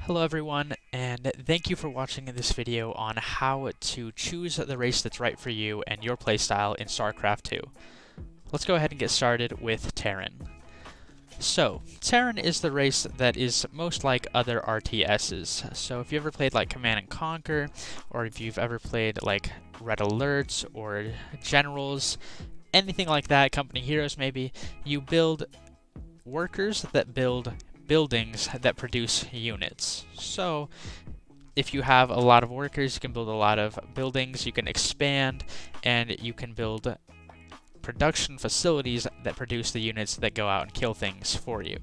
Hello everyone, and thank you for watching this video on how to choose the race that's right for you and your playstyle in Starcraft II. Let's go ahead and get started with Terran. So, Terran is the race that is most like other RTSs. So if you ever played like Command & Conquer, or if you've ever played like Red Alerts or Generals, anything like that, Company Heroes maybe, you build workers that build buildings that produce units. So if you have a lot of workers, you can build a lot of buildings, you can expand, and you can build production facilities that produce the units that go out and kill things for you.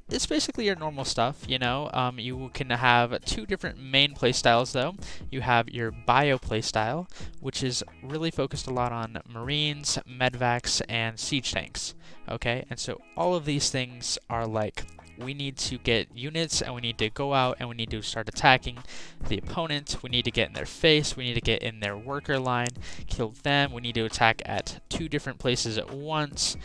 It's basically your normal stuff, you know. You can have two different main playstyles though. You have your bio playstyle, which is really focused a lot on Marines, Medvacs, and Siege Tanks. Okay, and so all of these things are like, we need to get units and we need to go out and we need to start attacking the opponent. We need to get in their face, we need to get in their worker line, kill them, we need to attack at two different places at once.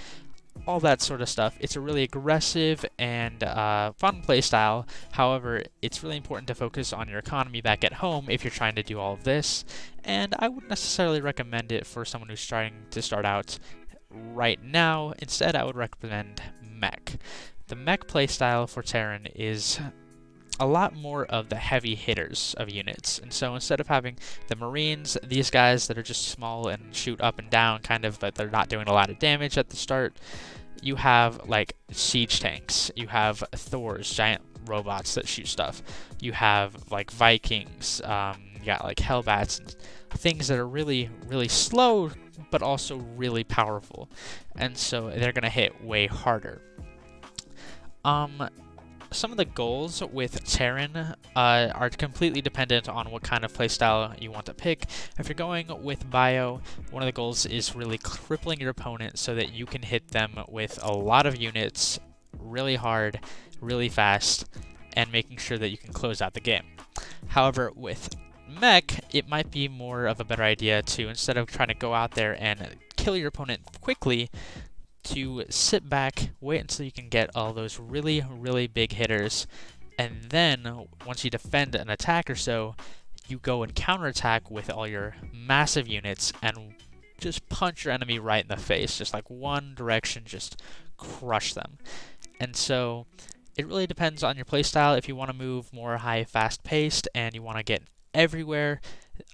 All that sort of stuff. It's a really aggressive and fun playstyle. However, it's really important to focus on your economy back at home if you're trying to do all of this, and I wouldn't necessarily recommend it for someone who's trying to start out right now. Instead, I would recommend mech. The mech playstyle for Terran is a lot more of the heavy hitters of units, and so instead of having the Marines, these guys that are just small and shoot up and down kind of, but they're not doing a lot of damage at the start, you have like siege tanks, you have Thors, giant robots that shoot stuff, you have like Vikings, you got like Hellbats, and things that are really slow but also really powerful, and so they're gonna hit way harder. Some of the goals with Terran are completely dependent on what kind of playstyle you want to pick. If you're going with bio, one of the goals is really crippling your opponent so that you can hit them with a lot of units really hard, really fast, and making sure that you can close out the game. However, with mech, it might be more of a better idea to, instead of trying to go out there and kill your opponent quickly, to sit back, wait until you can get all those really big hitters, and then once you defend an attack or so, you go and counterattack with all your massive units and just punch your enemy right in the face, just like one direction, just crush them. And so it really depends on your playstyle. If you want to move more high, fast-paced, and you want to get everywhere,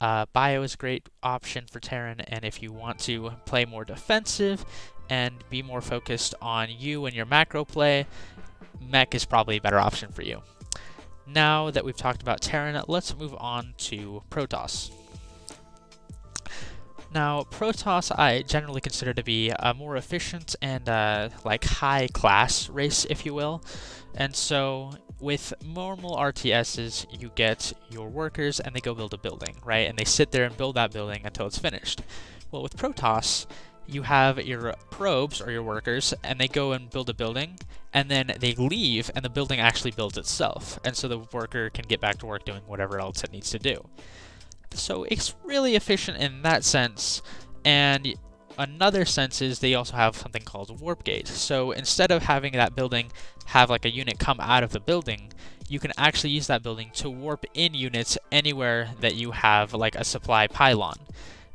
bio is a great option for Terran, and if you want to play more defensive and be more focused on you and your macro play, mech is probably a better option for you. Now that we've talked about Terran, let's move on to Protoss. Now, Protoss I generally consider to be a more efficient and like high-class race, if you will. And so with normal RTSs, you get your workers and they go build a building, right? And they sit there and build that building until it's finished. Well, with Protoss, you have your probes, or your workers, and they go and build a building, and then they leave, and the building actually builds itself. And so the worker can get back to work doing whatever else it needs to do. So it's really efficient in that sense, and another sense is they also have something called warp gate. So instead of having that building have like a unit come out of the building, you can actually use that building to warp in units anywhere that you have like a supply pylon.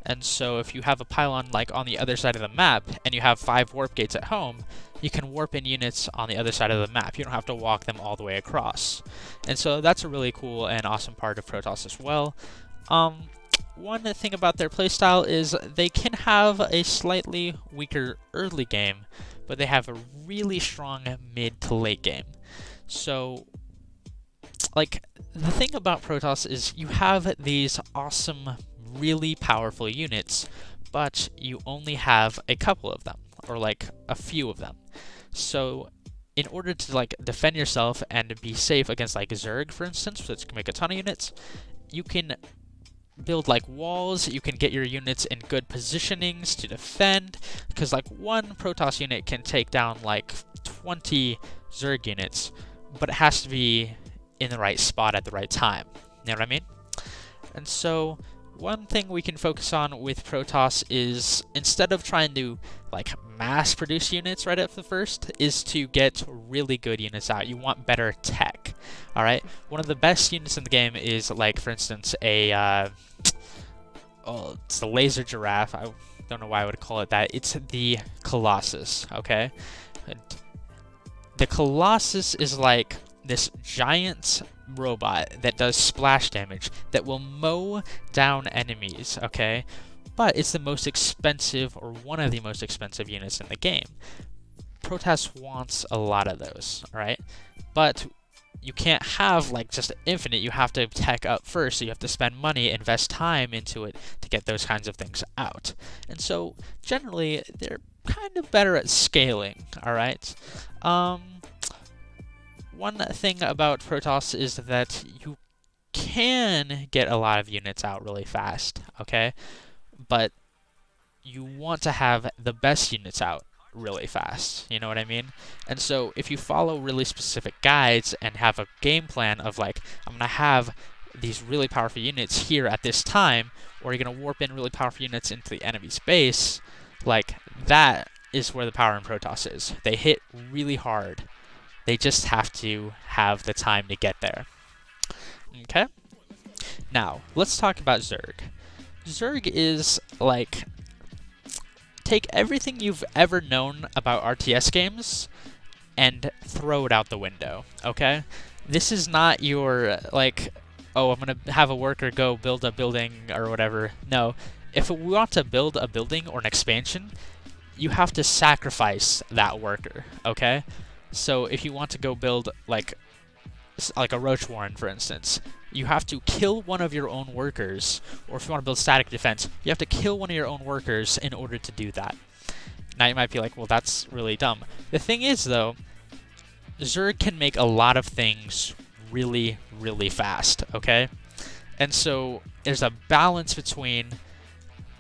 And so if you have a pylon like on the other side of the map, and you have 5 warp gates at home, you can warp in units on the other side of the map. You don't have to walk them all the way across. And so that's a really cool and awesome part of Protoss as well. One thing about their playstyle is they can have a slightly weaker early game, but they have a really strong mid to late game. So, like, the thing about Protoss is you have these awesome, really powerful units, but you only have a couple of them, or like a few of them. So in order to like defend yourself and be safe against like Zerg, for instance, which can make a ton of units, you can build like walls, you can get your units in good positionings to defend, because like one Protoss unit can take down like 20 Zerg units, but it has to be in the right spot at the right time. You know what I mean? And so one thing we can focus on with Protoss is, instead of trying to like mass produce units right at the first, is to get really good units out. You want better tech. All right, one of the best units in the game is, like, for instance, a oh, it's the laser giraffe. I don't know why I would call it that. It's the Colossus. Okay, and the Colossus is like this giant robot that does splash damage that will mow down enemies. Okay, but it's the most expensive, or one of the most expensive units in the game. Protoss wants a lot of those, alright? But you can't have, like, just infinite. You have to tech up first, so you have to spend money, invest time into it to get those kinds of things out. And so, generally, they're kind of better at scaling, alright? One thing about Protoss is that you can get a lot of units out really fast, okay? But you want to have the best units out really fast, you know what I mean? And so if you follow really specific guides and have a game plan of, like, I'm gonna have these really powerful units here at this time, or you're gonna warp in really powerful units into the enemy's base, like, that is where the power in Protoss is. They hit really hard. They just have to have the time to get there. Okay? Now, let's talk about Zerg. Zerg is, like, take everything you've ever known about RTS games and throw it out the window, okay? This is not your, like, oh, I'm gonna have a worker go build a building or whatever. No, if we want to build a building or an expansion, you have to sacrifice that worker, okay? So if you want to go build, like a roach warren, for instance, you have to kill one of your own workers, or if you want to build static defense, you have to kill one of your own workers in order to do that. Now you might be like, well, that's really dumb. The thing is, though, Zerg can make a lot of things really, really fast, okay? And so there's a balance between,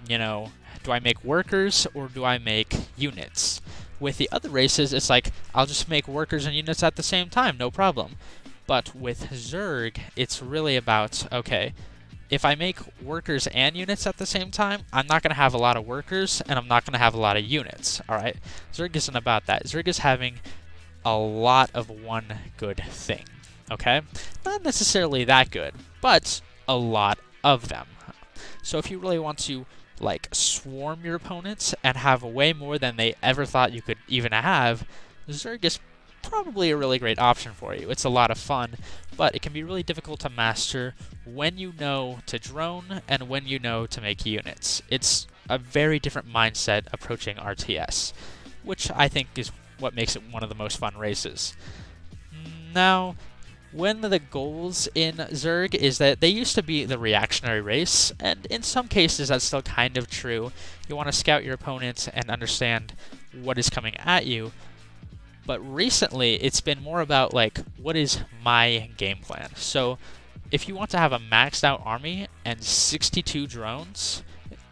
you know, do I make workers or do I make units? With the other races, it's like, I'll just make workers and units at the same time, no problem. But with Zerg, it's really about, okay, if I make workers and units at the same time, I'm not going to have a lot of workers, and I'm not going to have a lot of units, alright? Zerg isn't about that. Zerg is having a lot of one good thing, okay? Not necessarily that good, but a lot of them. So if you really want to, like, swarm your opponents and have way more than they ever thought you could even have, Zerg is probably a really great option for you. It's a lot of fun, but it can be really difficult to master when you know to drone and when you know to make units. It's a very different mindset approaching RTS, which I think is what makes it one of the most fun races. Now, one of the goals in Zerg is that they used to be the reactionary race, and in some cases that's still kind of true. You want to scout your opponent and understand what is coming at you, but recently it's been more about, like, what is my game plan? So if you want to have a maxed out army and 62 drones,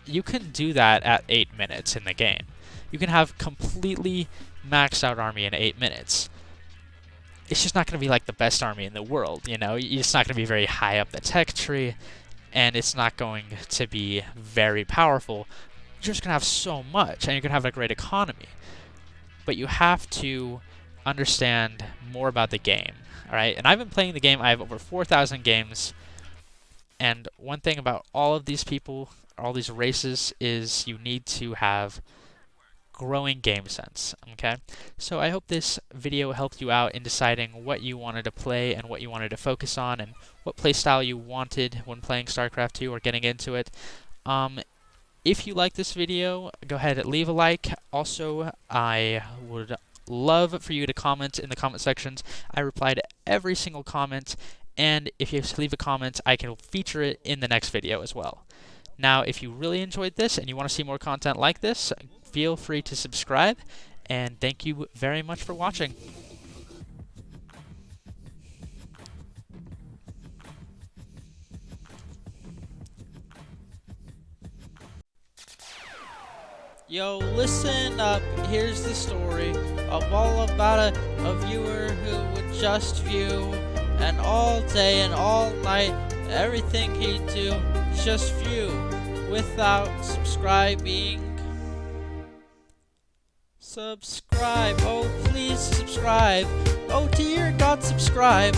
you can do that at 8 minutes in the game. You can have completely maxed out army in 8 minutes. It's just not going to be like the best army in the world, you know? It's not going to be very high up the tech tree, and it's not going to be very powerful. You're just going to have so much, and you're going to have a great economy. But you have to understand more about the game, alright? And I've been playing the game. I have over 4,000 games, and one thing about all of these people, all these races, is you need to have growing game sense, okay? So I hope this video helped you out in deciding what you wanted to play and what you wanted to focus on and what playstyle you wanted when playing StarCraft II or getting into it. If you like this video, go ahead and leave a like. Also, I would love for you to comment in the comment sections. I reply to every single comment, and if you leave a comment, I can feature it in the next video as well. Now, if you really enjoyed this and you want to see more content like this, feel free to subscribe, and thank you very much for watching. Yo, listen up. Here's the story of all about a viewer who would just view, and all day and all night, everything he'd do, just view, without subscribing. Subscribe. Oh, please subscribe. Oh, dear God, subscribe.